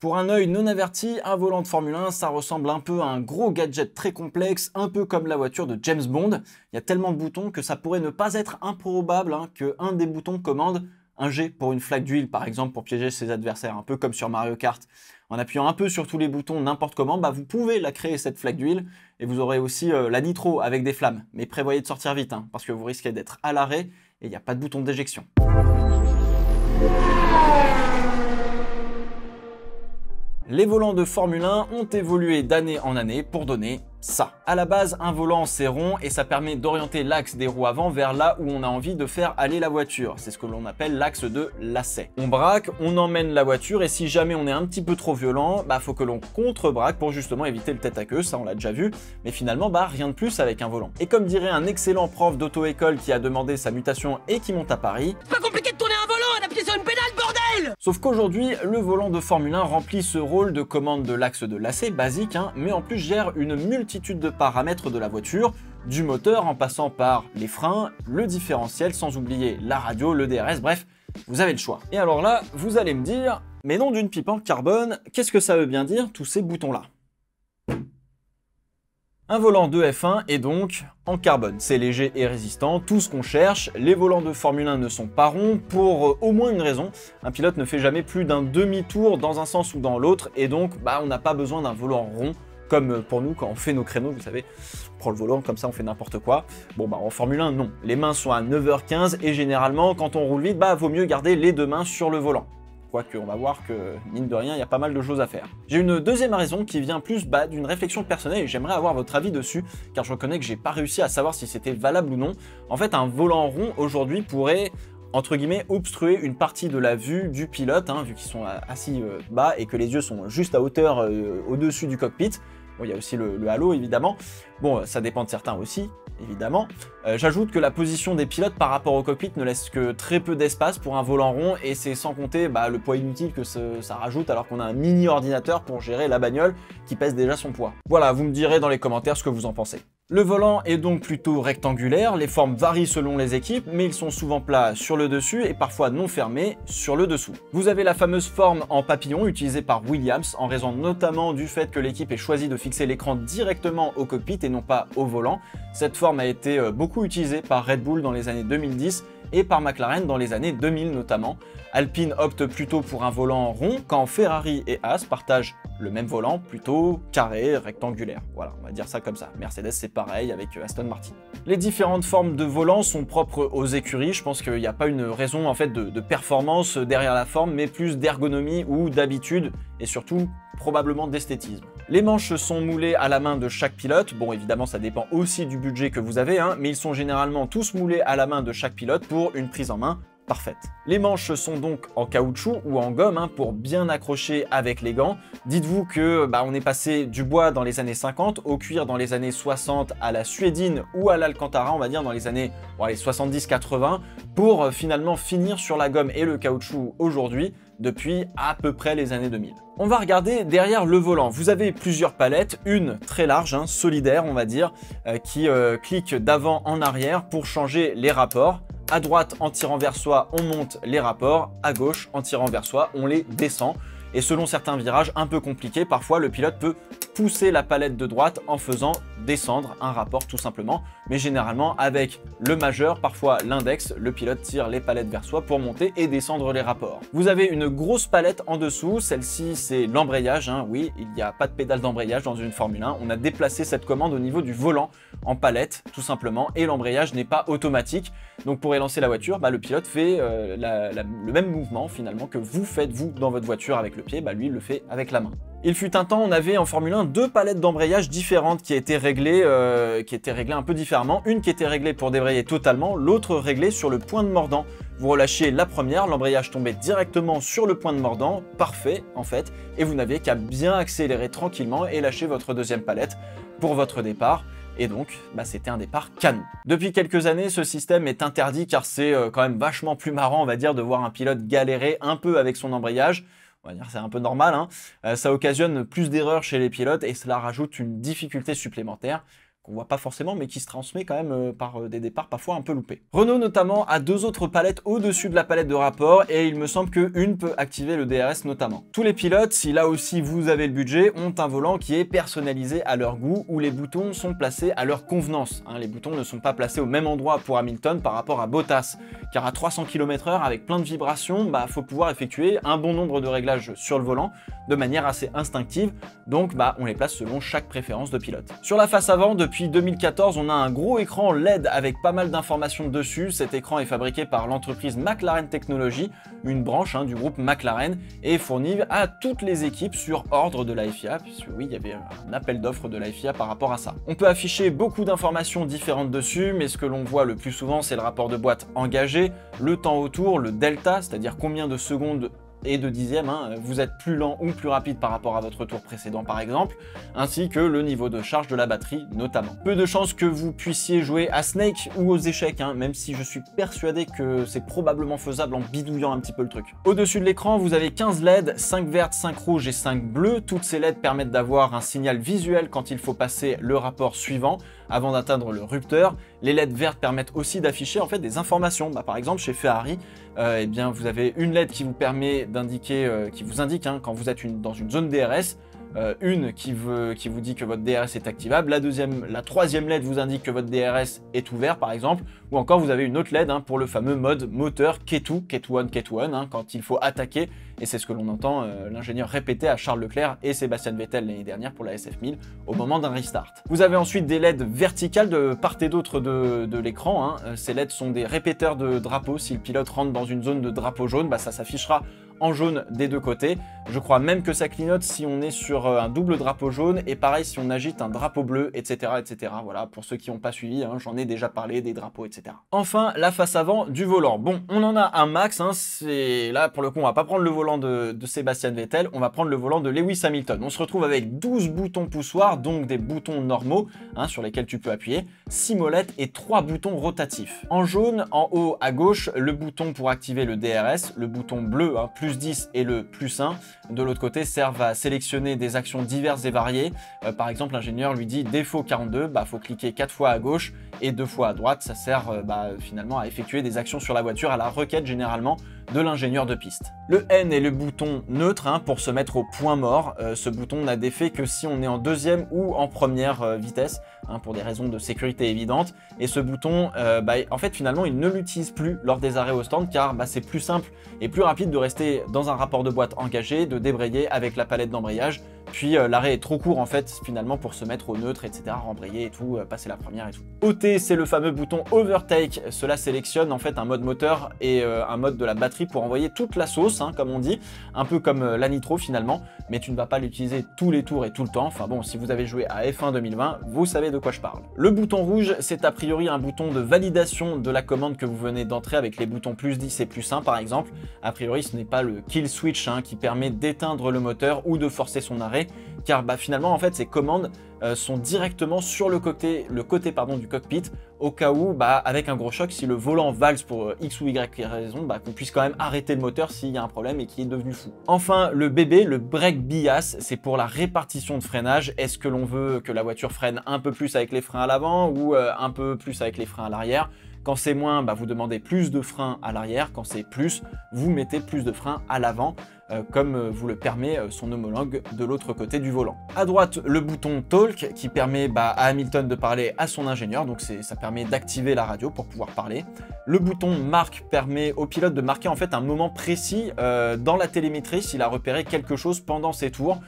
Pour un œil non averti, un volant de Formule 1, ça ressemble un peu à un gros gadget très complexe, un peu comme la voiture de James Bond. Il y a tellement de boutons que ça pourrait ne pas être improbable qu'un des boutons commande un G pour une flaque d'huile, par exemple, pour piéger ses adversaires, un peu comme sur Mario Kart. En appuyant un peu sur tous les boutons n'importe comment, vous pouvez la créer cette flaque d'huile, et vous aurez aussi la nitro avec des flammes. Mais prévoyez de sortir vite, parce que vous risquez d'être à l'arrêt, et il n'y a pas de bouton d'éjection. Les volants de Formule 1 ont évolué d'année en année pour donner ça. À la base, un volant c'est rond et ça permet d'orienter l'axe des roues avant vers là où on a envie de faire aller la voiture. C'est ce que l'on appelle l'axe de lacet. On braque, on emmène la voiture et si jamais on est un petit peu trop violent, faut que l'on contre-braque pour justement éviter le tête à queue, ça on l'a déjà vu. Mais finalement, rien de plus avec un volant. Et comme dirait un excellent prof d'auto-école qui a demandé sa mutation et qui monte à Paris, c'est pas compliqué de tourner un volant, d'appuyer sur une pédale, bordel! Sauf qu'aujourd'hui, le volant de Formule 1 remplit ce rôle de commande de l'axe de lacet basique, mais en plus gère une multitude de paramètres de la voiture, du moteur en passant par les freins, le différentiel, sans oublier la radio, le DRS, bref, vous avez le choix. Et alors là, vous allez me dire, mais non d'une pipe en carbone, qu'est-ce que ça veut bien dire tous ces boutons-là? Un volant de F1 est donc en carbone, c'est léger et résistant, tout ce qu'on cherche. Les volants de Formule 1 ne sont pas ronds pour au moins une raison. Un pilote ne fait jamais plus d'un demi-tour dans un sens ou dans l'autre et donc on n'a pas besoin d'un volant rond comme pour nous quand on fait nos créneaux, vous savez, on prend le volant comme ça on fait n'importe quoi. En Formule 1 non, les mains sont à 9h15 et généralement quand on roule vite, vaut mieux garder les deux mains sur le volant. Quoique, on va voir que, mine de rien, il y a pas mal de choses à faire. J'ai une deuxième raison qui vient plus d'une réflexion personnelle et j'aimerais avoir votre avis dessus, car je reconnais que j'ai pas réussi à savoir si c'était valable ou non. En fait, un volant rond, aujourd'hui, pourrait, entre guillemets, obstruer une partie de la vue du pilote, vu qu'ils sont assis bas et que les yeux sont juste à hauteur au-dessus du cockpit. Bon, il y a aussi le halo, évidemment. Bon, ça dépend de certains aussi, évidemment. J'ajoute que la position des pilotes par rapport au cockpit ne laisse que très peu d'espace pour un volant rond et c'est sans compter le poids inutile que ça rajoute alors qu'on a un mini ordinateur pour gérer la bagnole qui pèse déjà son poids. Voilà, vous me direz dans les commentaires ce que vous en pensez. Le volant est donc plutôt rectangulaire, les formes varient selon les équipes, mais ils sont souvent plats sur le dessus et parfois non fermés sur le dessous. Vous avez la fameuse forme en papillon utilisée par Williams, en raison notamment du fait que l'équipe ait choisi de fixer l'écran directement au cockpit et non pas au volant. Cette forme a été beaucoup utilisée par Red Bull dans les années 2010 et par McLaren dans les années 2000 notamment. Alpine opte plutôt pour un volant rond, quand Ferrari et Haas partagent le même volant, plutôt carré, rectangulaire. Voilà, on va dire ça comme ça. Mercedes, c'est pareil avec Aston Martin. Les différentes formes de volant sont propres aux écuries. Je pense qu'il n'y a pas une raison en fait de performance derrière la forme, mais plus d'ergonomie ou d'habitude, et surtout probablement d'esthétisme. Les manches sont moulées à la main de chaque pilote. Bon, évidemment, ça dépend aussi du budget que vous avez, mais ils sont généralement tous moulés à la main de chaque pilote pour une prise en main parfaite. Les manches sont donc en caoutchouc ou en gomme pour bien accrocher avec les gants. Dites-vous que on est passé du bois dans les années 50 au cuir dans les années 60 à la suédine ou à l'alcantara, on va dire dans les années 70-80 pour finalement finir sur la gomme et le caoutchouc aujourd'hui depuis à peu près les années 2000. On va regarder derrière le volant. Vous avez plusieurs palettes, une très large, solidaire on va dire, qui clique d'avant en arrière pour changer les rapports. À droite, en tirant vers soi, on monte les rapports. À gauche, en tirant vers soi, on les descend. Et selon certains virages un peu compliqués, parfois le pilote peut pousser la palette de droite en faisant descendre un rapport tout simplement. Mais généralement avec le majeur, parfois l'index, le pilote tire les palettes vers soi pour monter et descendre les rapports. Vous avez une grosse palette en dessous, celle-ci c'est l'embrayage. Oui, il n'y a pas de pédale d'embrayage dans une Formule 1. On a déplacé cette commande au niveau du volant en palette tout simplement et l'embrayage n'est pas automatique. Donc pour élancer la voiture, le pilote fait le même mouvement finalement que vous faites vous dans votre voiture avec le pied, lui il le fait avec la main. Il fut un temps, on avait en Formule 1 deux palettes d'embrayage différentes qui étaient réglées un peu différemment. Une qui était réglée pour débrayer totalement, l'autre réglée sur le point de mordant. Vous relâchiez la première, l'embrayage tombait directement sur le point de mordant, parfait en fait, et vous n'aviez qu'à bien accélérer tranquillement et lâcher votre deuxième palette pour votre départ. Et donc, c'était un départ canon. Depuis quelques années, ce système est interdit car c'est quand même vachement plus marrant, on va dire, de voir un pilote galérer un peu avec son embrayage. On va dire c'est un peu normal, ça occasionne plus d'erreurs chez les pilotes et cela rajoute une difficulté supplémentaire. qu'on voit pas forcément, mais qui se transmet quand même par des départs parfois un peu loupés. Renault notamment a 2 autres palettes au-dessus de la palette de rapport, et il me semble qu'une peut activer le DRS notamment. Tous les pilotes, si là aussi vous avez le budget, ont un volant qui est personnalisé à leur goût, où les boutons sont placés à leur convenance. Les boutons ne sont pas placés au même endroit pour Hamilton par rapport à Bottas, car à 300 km/h, avec plein de vibrations, faut pouvoir effectuer un bon nombre de réglages sur le volant, de manière assez instinctive, donc on les place selon chaque préférence de pilote. Sur la face avant, depuis 2014, on a un gros écran LED avec pas mal d'informations dessus. Cet écran est fabriqué par l'entreprise McLaren Technology, une branche du groupe McLaren, et est fourni à toutes les équipes sur ordre de la FIA, puisque oui, il y avait un appel d'offres de la FIA par rapport à ça. On peut afficher beaucoup d'informations différentes dessus, mais ce que l'on voit le plus souvent, c'est le rapport de boîte engagé, le temps autour, le delta, c'est-à-dire combien de secondes et de dixièmes, vous êtes plus lent ou plus rapide par rapport à votre tour précédent par exemple, ainsi que le niveau de charge de la batterie notamment. Peu de chances que vous puissiez jouer à Snake ou aux échecs, même si je suis persuadé que c'est probablement faisable en bidouillant un petit peu le truc. Au-dessus de l'écran, vous avez 15 LED, 5 vertes, 5 rouges et 5 bleus. Toutes ces LED permettent d'avoir un signal visuel quand il faut passer le rapport suivant avant d'atteindre le rupteur. Les LED vertes permettent aussi d'afficher en fait des informations. Par exemple chez Ferrari, vous avez une LED qui vous permet d'indiquer, qui vous indique quand vous êtes dans une zone DRS, une qui vous dit que votre DRS est activable, la troisième LED vous indique que votre DRS est ouvert par exemple, ou encore vous avez une autre LED pour le fameux mode moteur K2, K2-1, K2-1, quand il faut attaquer, et c'est ce que l'on entend l'ingénieur répéter à Charles Leclerc et Sébastien Vettel l'année dernière pour la SF1000 au moment d'un restart. Vous avez ensuite des LED verticales de part et d'autre de l'écran, ces LED sont des répéteurs de drapeaux. Si le pilote rentre dans une zone de drapeau jaune, ça s'affichera en jaune des deux côtés. Je crois même que ça clignote si on est sur un double drapeau jaune, et pareil si on agite un drapeau bleu, etc. etc. Voilà, pour ceux qui n'ont pas suivi, j'en ai déjà parlé des drapeaux, etc. Enfin, la face avant du volant. Bon, on en a un max, c'est là pour le coup, on va pas prendre le volant de Sébastien Vettel, on va prendre le volant de Lewis Hamilton. On se retrouve avec 12 boutons poussoirs, donc des boutons normaux, sur lesquels tu peux appuyer, 6 molettes et 3 boutons rotatifs. En jaune, en haut à gauche, le bouton pour activer le DRS, le bouton bleu, plus 10 et le plus 1, de l'autre côté, servent à sélectionner des actions diverses et variées. Par exemple, l'ingénieur lui dit défaut 42, faut cliquer 4 fois à gauche et 2 fois à droite. Ça sert finalement à effectuer des actions sur la voiture à la requête généralement de l'ingénieur de piste. Le N est le bouton neutre pour se mettre au point mort. Ce bouton n'a d'effet que si on est en deuxième ou en première vitesse, pour des raisons de sécurité évidentes. Et ce bouton, en fait finalement il ne l'utilise plus lors des arrêts au stand, car c'est plus simple et plus rapide de rester dans un rapport de boîte engagé, de débrayer avec la palette d'embrayage, puis l'arrêt est trop court en fait finalement pour se mettre au neutre, etc., rembrayer et tout, passer la première et tout. OT, c'est le fameux bouton Overtake. Cela sélectionne en fait un mode moteur et un mode de la batterie pour envoyer toute la sauce, comme on dit, un peu comme la nitro finalement, mais tu ne vas pas l'utiliser tous les tours et tout le temps. Enfin bon, si vous avez joué à F1 2020, vous savez de quoi je parle. Le bouton rouge, c'est a priori un bouton de validation de la commande que vous venez d'entrer avec les boutons plus 10 et plus 1 par exemple. A priori, ce n'est pas le kill switch qui permet d'éteindre le moteur ou de forcer son arrêt, car finalement en fait ces commandes sont directement sur le côté du cockpit, au cas où avec un gros choc, si le volant valse pour X ou Y raison, qu'on puisse quand même arrêter le moteur s'il y a un problème et qu'il est devenu fou. Enfin, le BB, le brake bias, c'est pour la répartition de freinage. Est-ce que l'on veut que la voiture freine un peu plus avec les freins à l'avant ou un peu plus avec les freins à l'arrière? Quand c'est moins, vous demandez plus de freins à l'arrière. Quand c'est plus, vous mettez plus de freins à l'avant, comme vous le permet son homologue de l'autre côté du volant. À droite, le bouton Talk qui permet à Hamilton de parler à son ingénieur, donc ça permet d'activer la radio pour pouvoir parler. Le bouton Marque permet au pilote de marquer en fait un moment précis dans la télémétrie s'il a repéré quelque chose pendant ses tours.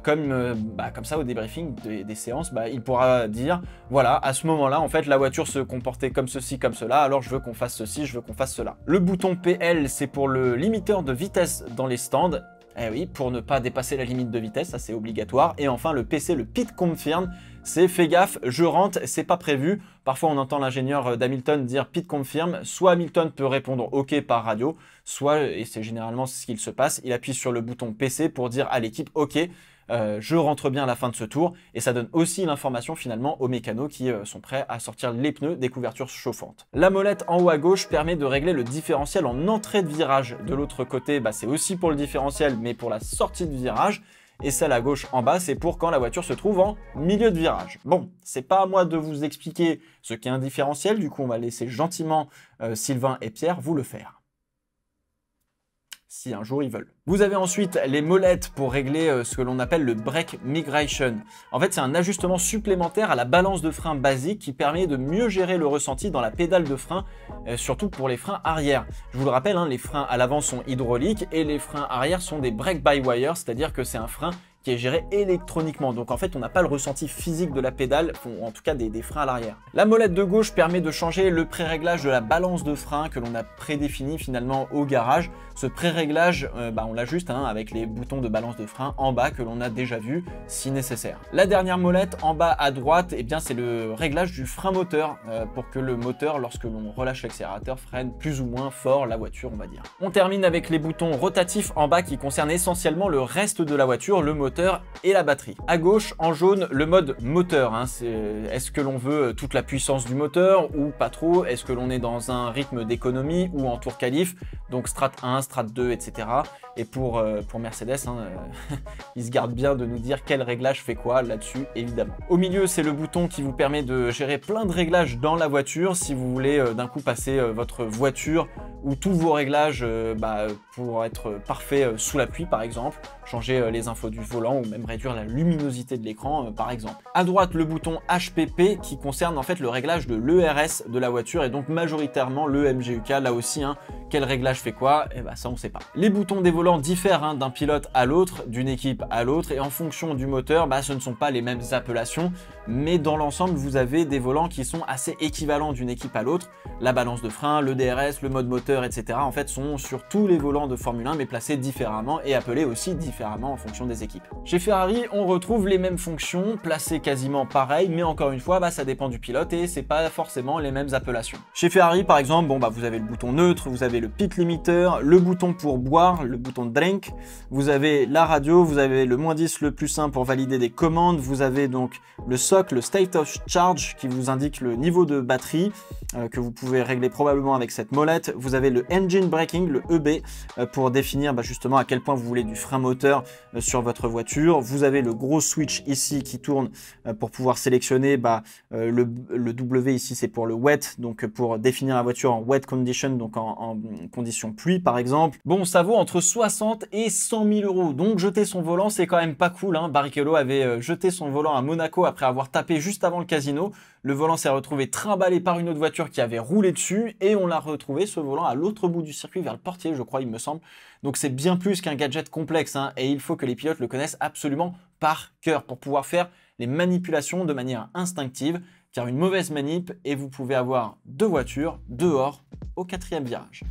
Comme ça au débriefing des séances, il pourra dire voilà, à ce moment là en fait la voiture se comportait comme ceci, comme cela, alors je veux qu'on fasse ceci, je veux qu'on fasse cela. Le bouton PL, c'est pour le limiteur de vitesse dans les stands. Eh oui, pour ne pas dépasser la limite de vitesse, ça c'est obligatoire. Et enfin le PC, le Pit Confirm, c'est fais gaffe, je rentre, c'est pas prévu. Parfois on entend l'ingénieur d'Hamilton dire Pit Confirm, soit Hamilton peut répondre OK par radio, soit, et c'est généralement ce qu'il se passe, il appuie sur le bouton PC pour dire à l'équipe OK, je rentre bien à la fin de ce tour, et ça donne aussi l'information finalement aux mécanos qui sont prêts à sortir les pneus des couvertures chauffantes. La molette en haut à gauche permet de régler le différentiel en entrée de virage. De l'autre côté, c'est aussi pour le différentiel, mais pour la sortie de virage. et celle à gauche en bas, c'est pour quand la voiture se trouve en milieu de virage. Bon, c'est pas à moi de vous expliquer ce qu'est un différentiel, du coup on va laisser gentiment Sylvain et Pierre vous le faire. Si un jour ils veulent. Vous avez ensuite les molettes pour régler ce que l'on appelle le brake migration. En fait, c'est un ajustement supplémentaire à la balance de frein basique qui permet de mieux gérer le ressenti dans la pédale de frein, surtout pour les freins arrière. Je vous le rappelle, hein, les freins à l'avant sont hydrauliques et les freins arrière sont des brake by wire, c'est-à-dire que c'est un frein qui est géré électroniquement. Donc en fait, on n'a pas le ressenti physique de la pédale, ou en tout cas des freins à l'arrière. La molette de gauche permet de changer le pré-réglage de la balance de frein que l'on a prédéfini finalement au garage. Ce pré-réglage, on l'ajuste avec les boutons de balance de frein en bas que l'on a déjà vu si nécessaire. La dernière molette en bas à droite, eh bien c'est le réglage du frein moteur pour que le moteur, lorsque l'on relâche l'accélérateur, freine plus ou moins fort la voiture, on va dire. On termine avec les boutons rotatifs en bas qui concernent essentiellement le reste de la voiture, le moteur et la batterie. À gauche, en jaune, le mode moteur. Est-ce que l'on veut toute la puissance du moteur ou pas trop? Est-ce que l'on est dans un rythme d'économie ou en tour qualif? Donc strat 1, strat 2, etc. Et pour Mercedes, ils se gardent bien de nous dire quel réglage fait quoi là-dessus, évidemment. Au milieu, c'est le bouton qui vous permet de gérer plein de réglages dans la voiture. Si vous voulez d'un coup passer votre voiture ou tous vos réglages pour être parfait sous la pluie, par exemple, changer les infos du volant ou même réduire la luminosité de l'écran, par exemple. À droite, le bouton HPP qui concerne en fait le réglage de l'ERS de la voiture et donc majoritairement le MGUK. Là aussi, quel réglage fait quoi? Ça, on sait pas. Les boutons des volants diffèrent d'un pilote à l'autre, d'une équipe à l'autre, et en fonction du moteur, ce ne sont pas les mêmes appellations, mais dans l'ensemble, vous avez des volants qui sont assez équivalents d'une équipe à l'autre. La balance de frein, le DRS, le mode moteur, etc. en fait sont sur tous les volants de Formule 1, mais placés différemment et appelés aussi différemment en fonction des équipes. Chez Ferrari, on retrouve les mêmes fonctions, placées quasiment pareil, mais encore une fois, ça dépend du pilote et c'est pas forcément les mêmes appellations. Chez Ferrari, par exemple, vous avez le bouton neutre, vous avez le pit limiter, le bouton pour boire, le bouton drink, vous avez la radio, vous avez le -10, le +1 pour valider des commandes, vous avez donc le SOC, le state of charge qui vous indique le niveau de batterie que vous pouvez régler probablement avec cette molette. Vous avez le engine braking, le EB, pour définir justement à quel point vous voulez du frein moteur sur votre voiture. Vous avez le gros switch ici qui tourne pour pouvoir sélectionner le W ici, c'est pour le wet, donc pour définir la voiture en wet condition, donc en condition pluie par exemple. Bon, ça vaut entre 60 et 100 000 euros, donc jeter son volant c'est quand même pas cool. Barrichello avait jeté son volant à Monaco après avoir tapé juste avant le casino. Le volant s'est retrouvé trimballé par une autre voiture qui avait roulé dessus et on l'a retrouvé ce volant à l'autre bout du circuit vers le portier, je crois, il me semble. Donc c'est bien plus qu'un gadget complexe et il faut que les pilotes le connaissent absolument par cœur pour pouvoir faire les manipulations de manière instinctive, car une mauvaise manip et vous pouvez avoir deux voitures dehors au 4e virage.